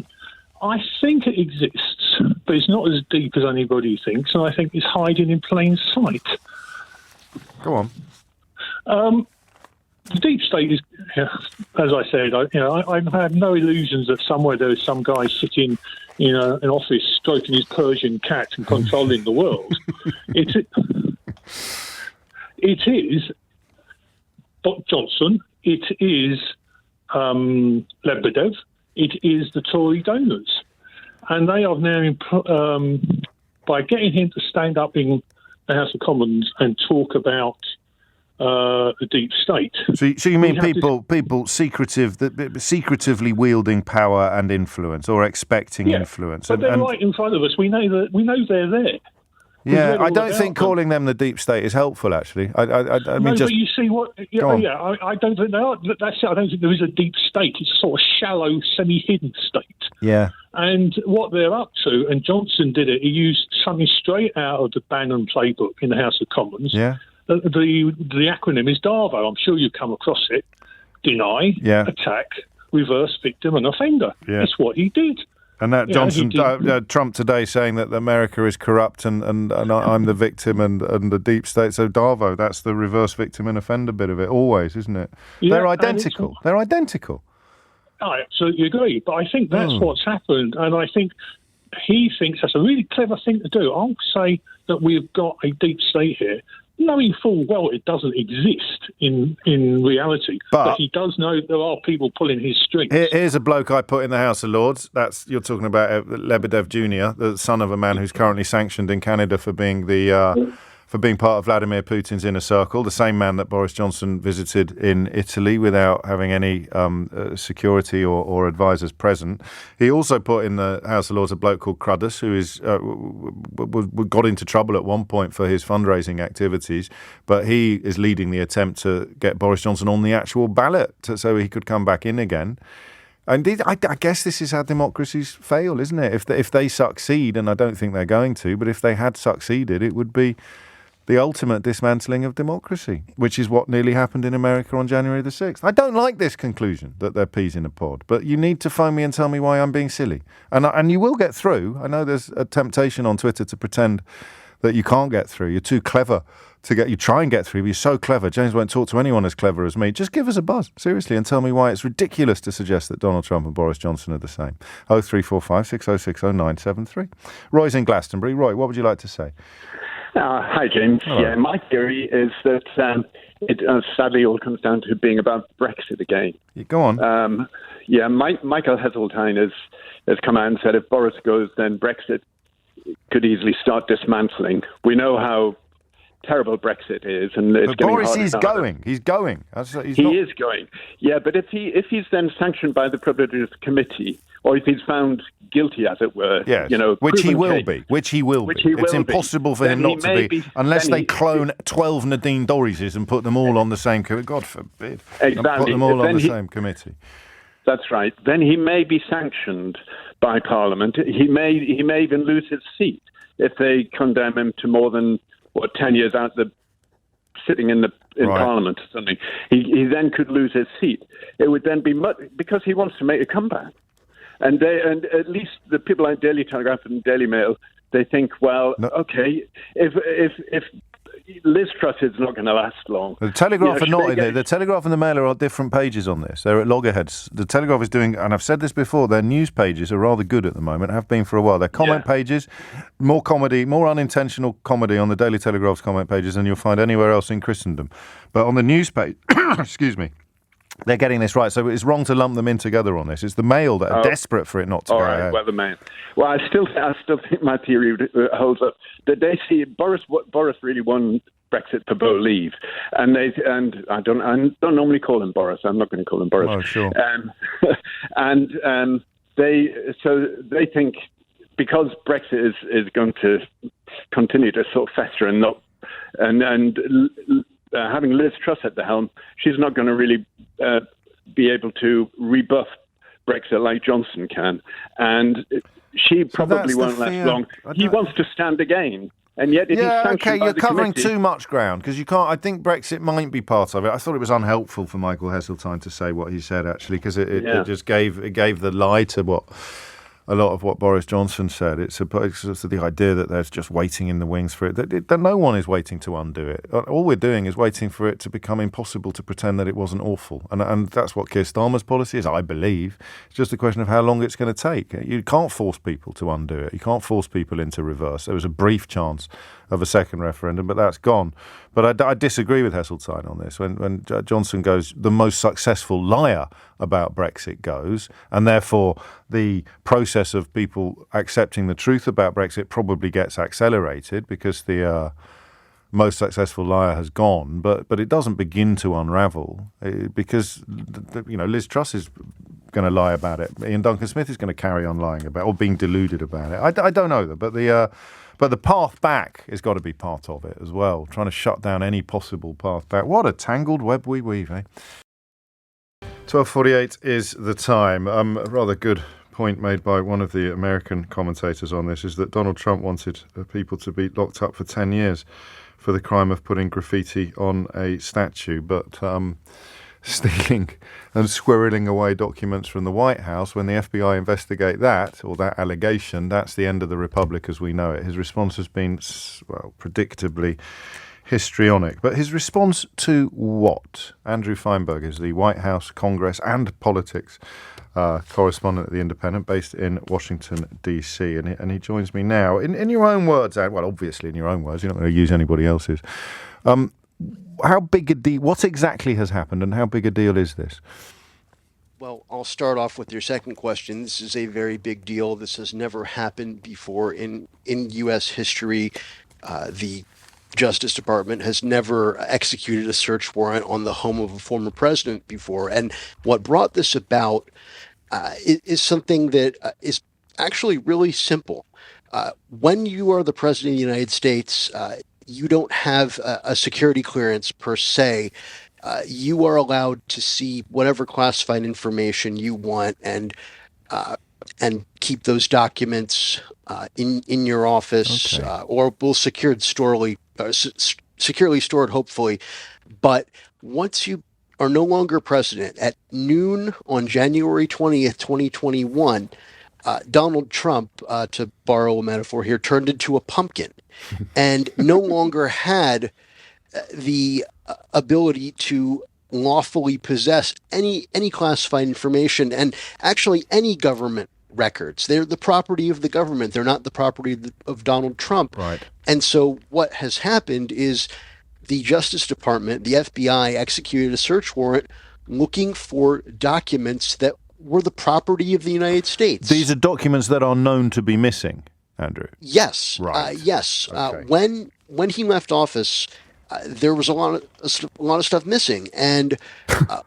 I think it exists, but it's not as deep as anybody thinks, and I think it's hiding in plain sight. Go on. The deep state is, as I said, I have no illusions that somewhere there is some guy sitting in an office stroking his Persian cat and controlling the world. It is Johnson. It is Lebedev. It is the Tory donors. And they have now, by getting him to stand up in the House of Commons and talk about the deep state. So you mean people secretively wielding power and influence, or expecting influence? But they're right in front of us. We know they're there. Yeah, I don't think calling them the deep state is helpful. Actually, I mean, but you see what? I don't think they are. That's it. I don't think there is a deep state. It's a sort of shallow, semi-hidden state. Yeah. And what they're up to, and Johnson did it. He used something straight out of the Bannon playbook in the House of Commons. Yeah. The acronym is DARVO. I'm sure you've come across it. Deny, attack, reverse, victim, and offender. Yeah. It's what he did. And that Trump today saying that America is corrupt and I'm the victim and the deep state. So DARVO, that's the reverse victim and offender bit of it, always, isn't it? Yeah, they're identical. They're identical. I absolutely agree. But I think that's what's happened. And I think he thinks that's a really clever thing to do. I'll say that we've got a deep state here, knowing full well it doesn't exist in reality. But he does know there are people pulling his strings. Here's a bloke I put in the House of Lords. You're talking about Lebedev Jr., the son of a man who's currently sanctioned in Canada for being for being part of Vladimir Putin's inner circle, the same man that Boris Johnson visited in Italy without having any security or advisors present. He also put in the House of Lords a bloke called Cruddas, who got into trouble at one point for his fundraising activities, but he is leading the attempt to get Boris Johnson on the actual ballot so he could come back in again. And I guess this is how democracies fail, isn't it? If they succeed, and I don't think they're going to, but if they had succeeded, it would be the ultimate dismantling of democracy, which is what nearly happened in America on January the 6th. I don't like this conclusion that they're peas in a pod, but you need to phone me and tell me why I'm being silly. And you will get through. I know there's a temptation on Twitter to pretend that you can't get through. You're too clever you try and get through, but you're so clever. James won't talk to anyone as clever as me. Just give us a buzz, seriously, and tell me why it's ridiculous to suggest that Donald Trump and Boris Johnson are the same. 0345 606 0973. Roy's in Glastonbury. Roy, what would you like to say? Hi, James. Hello. Yeah, my theory is that it sadly all comes down to being about Brexit again. Go on. Michael Heseltine has come out and said if Boris goes, then Brexit could easily start dismantling. We know how terrible Brexit is, and it's getting Boris harder is going. He's going. He is going. Yeah, but if he's then sanctioned by the Privileges Committee, or if he's found guilty, as it were, yes. Which he will be. It's impossible for him not to be, unless they clone 12 Nadine Dorrieses and put them all on the same committee. God forbid. Exactly. Put them all on the same committee. That's right. Then he may be sanctioned by Parliament. He may even lose his seat if they condemn him to more than 10 years out sitting in Parliament or something. He then could lose his seat. It would then be because he wants to make a comeback. And at least the people like Daily Telegraph and Daily Mail, they think, okay, if Liz Truss is not going to last long. The Telegraph are not in it. The Telegraph and the Mail are on different pages on this. They're at loggerheads. The Telegraph is doing, and I've said this before, their news pages are rather good at the moment, have been for a while. Their comment pages, more comedy, more unintentional comedy on the Daily Telegraph's comment pages than you'll find anywhere else in Christendom. But on the news page, excuse me, they're getting this right. So it's wrong to lump them in together on this. It's the Mail that are desperate for it not to go ahead. Well, the Mail. Well, I still think my theory holds up. That they see Boris really won Brexit for Beau Leave, and I don't normally call him Boris. I'm not going to call him Boris. Oh, sure. They think because Brexit is going to continue to sort of fester and having Liz Truss at the helm, she's not going to really be able to rebuff Brexit like Johnson can, and she probably won't last long. He wants to stand again. And yet it is sanctioned by you're the covering committee. Too much ground because you can't. I think Brexit might be part of it. I thought it was unhelpful for Michael Heseltine to say what he said actually because it just gave the lie to a lot of what Boris Johnson said. It's the idea that there's just waiting in the wings for it. That no one is waiting to undo it. All we're doing is waiting for it to become impossible to pretend that it wasn't awful. And that's what Keir Starmer's policy is, I believe. It's just a question of how long it's going to take. You can't force people to undo it. You can't force people into reverse. There was a brief chance of a second referendum, but that's gone. But I disagree with Heseltine on this. When Johnson goes, the most successful liar about Brexit goes, and therefore the process of people accepting the truth about Brexit probably gets accelerated because the most successful liar has gone, but it doesn't begin to unravel because Liz Truss is going to lie about it. Ian Duncan Smith is going to carry on lying about it, or being deluded about it. I don't know, but the path back has got to be part of it as well, trying to shut down any possible path back. What a tangled web we weave, eh? 12:48 is the time. A rather good point made by one of the American commentators on this is that Donald Trump wanted people to be locked up for 10 years for the crime of putting graffiti on a statue, but stealing and squirreling away documents from the White House, when the FBI investigate that, or that allegation, that's the end of the Republic as we know it. His response has been, well, predictably histrionic. But his response to what? Andrew Feinberg is the White House, Congress and politics correspondent at The Independent, based in Washington, D.C. And he joins me now. In your own words, well, obviously in your own words, you're not going to use anybody else's. How big a deal, what exactly has happened and how big a deal is this? Well, I'll start off with your second question. This is a very big deal. This has never happened before in U.S. history. The Justice Department has never executed a search warrant on the home of a former president before. And what brought this about is something that is actually really simple. When you are the president of the United States, you don't have a security clearance per se. You are allowed to see whatever classified information you want and keep those documents in your office, or will securely stored, hopefully. But once you are no longer president, at noon on January 20th, 2021, Donald Trump, to borrow a metaphor here, turned into a pumpkin and no longer had the ability to lawfully possess any classified information, and actually any government records. They're the property of the government. They're not the property of Donald Trump. Right. And so what has happened is the Justice Department, the FBI, executed a search warrant looking for documents that were the property of the United States. These are documents that are known to be missing, Andrew? Yes. Right. Yes. Okay. When he left office, there was a lot of stuff missing. And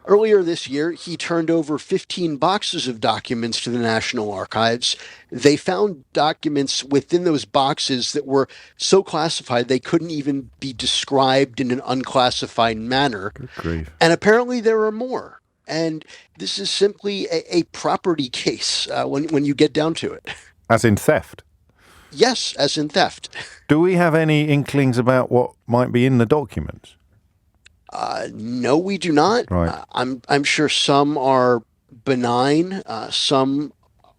earlier this year, he turned over 15 boxes of documents to the National Archives. They found documents within those boxes that were so classified they couldn't even be described in an unclassified manner. Good grief. And apparently there are more. And this is simply a property case when you get down to it. As in theft? Yes, as in theft. Do we have any inklings about what might be in the documents? No, we do not. Right. I'm sure some are benign. Some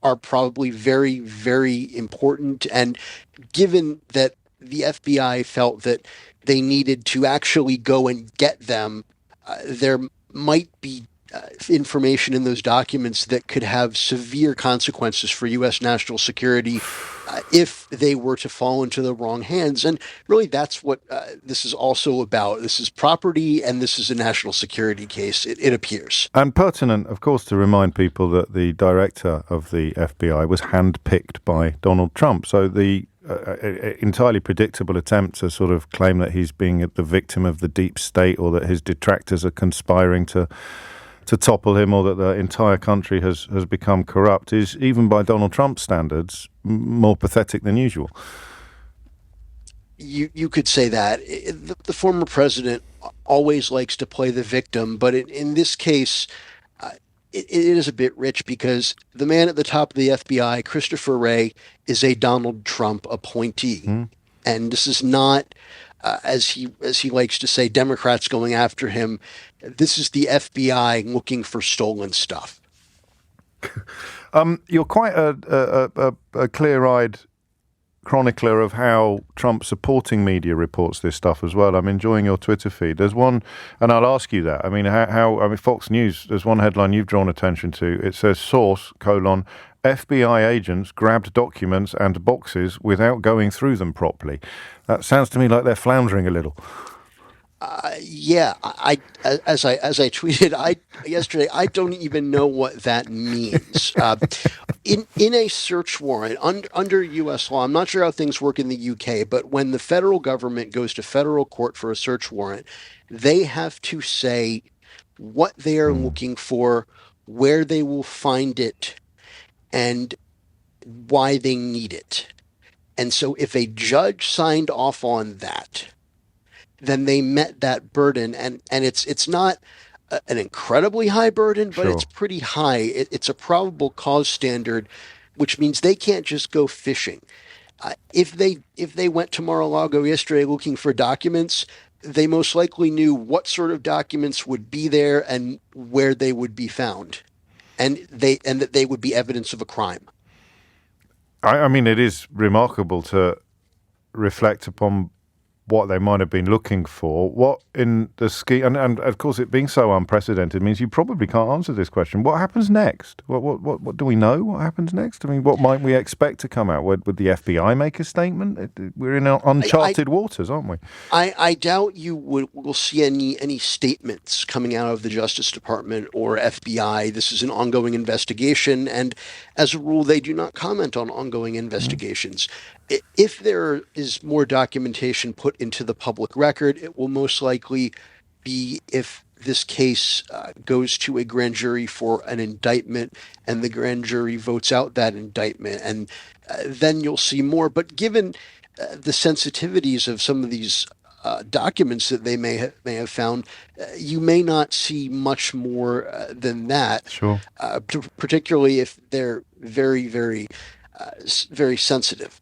are probably very, very important. And given that the FBI felt that they needed to actually go and get them, there might be information in those documents that could have severe consequences for U.S. national security if they were to fall into the wrong hands. And really, that's what this is also about. This is property, and this is a national security case, it appears. And pertinent, of course, to remind people that the director of the FBI was handpicked by Donald Trump. So the entirely predictable attempt to sort of claim that he's being the victim of the deep state, or that his detractors are conspiring to topple him, or that the entire country has become corrupt, is, even by Donald Trump's standards, more pathetic than usual. You could say that. The former president always likes to play the victim, but in this case, it is a bit rich, because the man at the top of the FBI, Christopher Wray, is a Donald Trump appointee. And this is not, as he likes to say, Democrats going after him. This is the FBI looking for stolen stuff. You're quite a clear-eyed chronicler of how Trump supporting media reports this stuff as well. I'm enjoying your Twitter feed. There's one, and I'll ask you that. I mean, Fox News, there's one headline you've drawn attention to. It says, source, FBI agents grabbed documents and boxes without going through them properly. That sounds to me like they're floundering a little. Yeah, as I tweeted yesterday, I don't even know what that means. In a search warrant under U.S. law, I'm not sure how things work in the UK, but when the federal government goes to federal court for a search warrant, they have to say what they are looking for, where they will find it, and why they need it. And so if a judge signed off on that, then they met that burden, and it's not an incredibly high burden, but it's pretty high. It's a probable cause standard, which means they can't just go fishing. If they went to Mar-a-Lago yesterday looking for documents, they most likely knew what sort of documents would be there and where they would be found, and that they would be evidence of a crime. I mean, it is remarkable to reflect upon what they might have been looking for. What in the scheme, and of course it being so unprecedented means you probably can't answer this question. What happens next? What do we know? What happens next? I mean, what might we expect to come out? Would the FBI make a statement? We're in uncharted waters, aren't we? I doubt you will see any statements coming out of the Justice Department or FBI. This is an ongoing investigation, and as a rule, they do not comment on ongoing investigations. If there is more documentation put into the public record, it will most likely be if this case goes to a grand jury for an indictment and the grand jury votes out that indictment, and then you'll see more. But given the sensitivities of some of these documents that they may have found, you may not see much more than that. Sure. Particularly if they're very, very, very sensitive.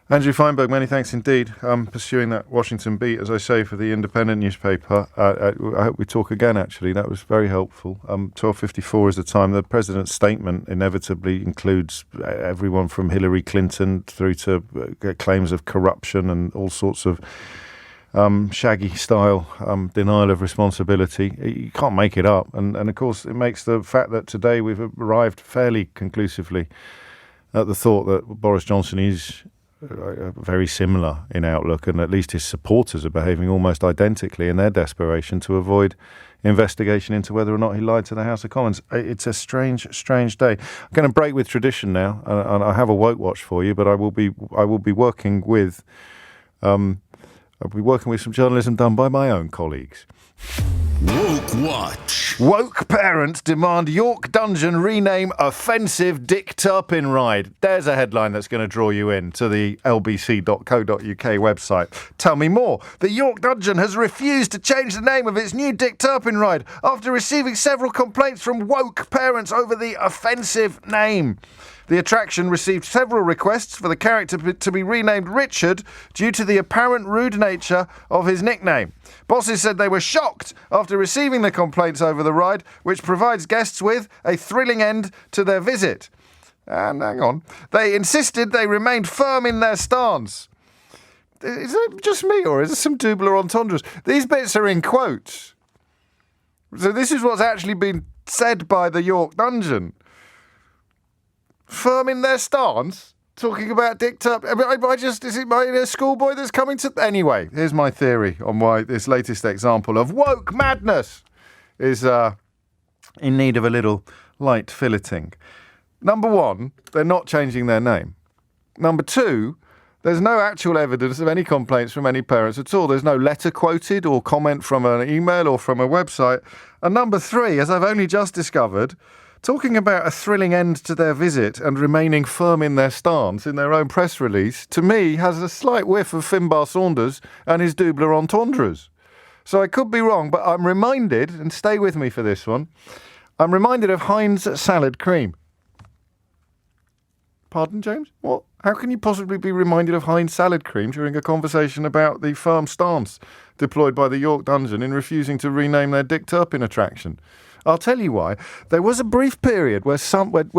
Andrew Feinberg, many thanks indeed. Pursuing that Washington beat, as I say, for the Independent newspaper. I hope we talk again, actually. That was very helpful. 12:54 is the time. The President's statement inevitably includes everyone from Hillary Clinton through to claims of corruption and all sorts of Shaggy-style denial of responsibility. You can't make it up. And of course, it makes the fact that today we've arrived fairly conclusively at the thought that Boris Johnson is very similar in outlook, and at least his supporters are behaving almost identically in their desperation to avoid investigation into whether or not he lied to the House of Commons. It's a strange, strange day. I'm going to break with tradition now, and I have a woke watch for you, but I will be working with some journalism done by my own colleagues. Woke Watch. Woke parents demand York Dungeon rename offensive Dick Turpin ride. There's a headline that's going to draw you in to the lbc.co.uk website. Tell me more. The York Dungeon has refused to change the name of its new Dick Turpin ride after receiving several complaints from woke parents over the offensive name. The attraction received several requests for the character to be renamed Richard due to the apparent rude nature of his nickname. Bosses said they were shocked after receiving the complaints over the ride, which provides guests with a thrilling end to their visit. And hang on, they insisted they remained firm in their stance. Is it just me, or is there some double entendres? These bits are in quotes. So this is what's actually been said by the York Dungeon. Firm in their stance, talking about Dick Turpin. Is it a schoolboy that's coming to... Anyway, here's my theory on why this latest example of woke madness is in need of a little light filleting. Number one, they're not changing their name. Number two, there's no actual evidence of any complaints from any parents at all. There's no letter quoted or comment from an email or from a website. And number three, as I've only just discovered, talking about a thrilling end to their visit and remaining firm in their stance in their own press release, to me, has a slight whiff of Finbar Saunders and his double entendres. So I could be wrong, but I'm reminded, and stay with me for this one, I'm reminded of Heinz salad cream. Pardon, James? What? How can you possibly be reminded of Heinz salad cream during a conversation about the firm stance deployed by the York Dungeon in refusing to rename their Dick Turpin attraction? I'll tell you why. There was a brief period where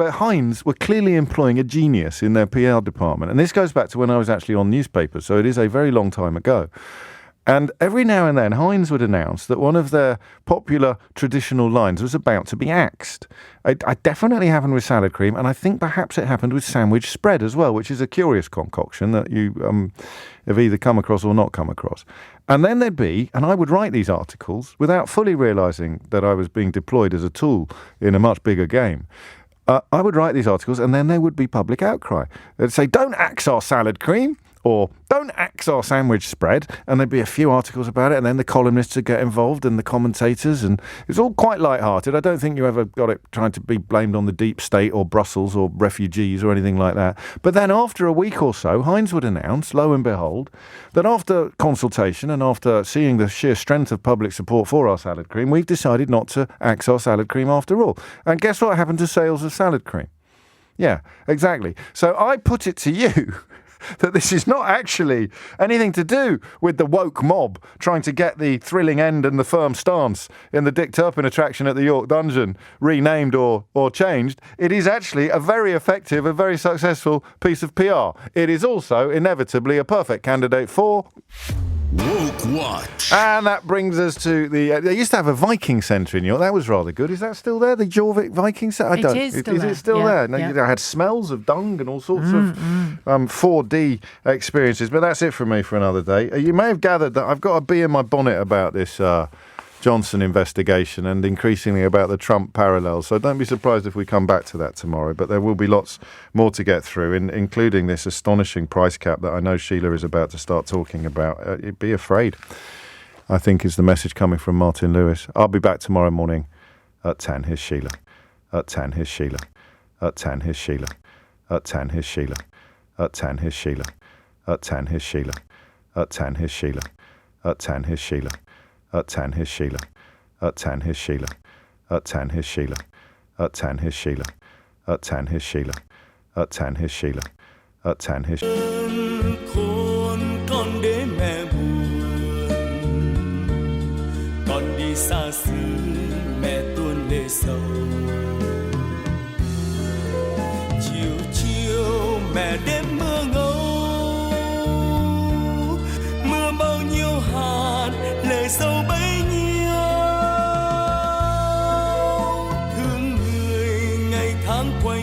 Heinz were clearly employing a genius in their PR department. And this goes back to when I was actually on newspapers, so it is a very long time ago. And every now and then, Heinz would announce that one of their popular traditional lines was about to be axed. It definitely happened with salad cream, and I think perhaps it happened with sandwich spread as well, which is a curious concoction that you have either come across or not come across. And then there'd be, and I would write these articles without fully realising that I was being deployed as a tool in a much bigger game. I would write these articles, and then there would be public outcry. They'd say, "Don't axe our salad cream," or "Don't axe our sandwich spread," and there'd be a few articles about it, and then the columnists would get involved and the commentators, and it was all quite light-hearted. I don't think you ever got it trying to be blamed on the deep state or Brussels or refugees or anything like that. But then after a week or so, Heinz would announce, lo and behold, that after consultation and after seeing the sheer strength of public support for our salad cream, we've decided not to axe our salad cream after all. And guess what happened to sales of salad cream? Yeah, exactly. So I put it to you that this is not actually anything to do with the woke mob trying to get the thrilling end and the firm stance in the Dick Turpin attraction at the York Dungeon renamed or changed. It is actually a very effective, a very successful piece of PR. It is also inevitably a perfect candidate for Woke Watch. And that brings us to the... they used to have a Viking centre in York. That was rather good. Is that still there, the Jorvik Viking centre? It is still there. Is it still there? No, yeah. I had smells of dung and all sorts of 4D experiences. But that's it for me for another day. You may have gathered that I've got a bee in my bonnet about this Johnson investigation and increasingly about the Trump parallels. So don't be surprised if we come back to that tomorrow. But there will be lots more to get through, including this astonishing price cap that I know Sheila is about to start talking about. Be afraid, I think, is the message coming from Martin Lewis. I'll be back tomorrow morning at 10. Here's Sheila. At 10, here's Sheila. At 10, here's Sheila. At 10, here's Sheila. At 10, here's Sheila. At 10, here's Sheila. At 10, here's Sheila. At 10, here's Sheila. At 10, here's Sheila. At 10, here's Sheila. At 10, here's Sheila. At 10, here's Sheila. At 10, here's Sheila. At 10, here's Sheila. At 10, here's con để mẹ buồn, con đi xa xứ mẹ tuôn lệ sầu. Chiều chiều mẹ đêm mưa ngâu, mưa bao nhiêu hạt lệ sâu bấy nhiêu. Thương người ngày tháng quay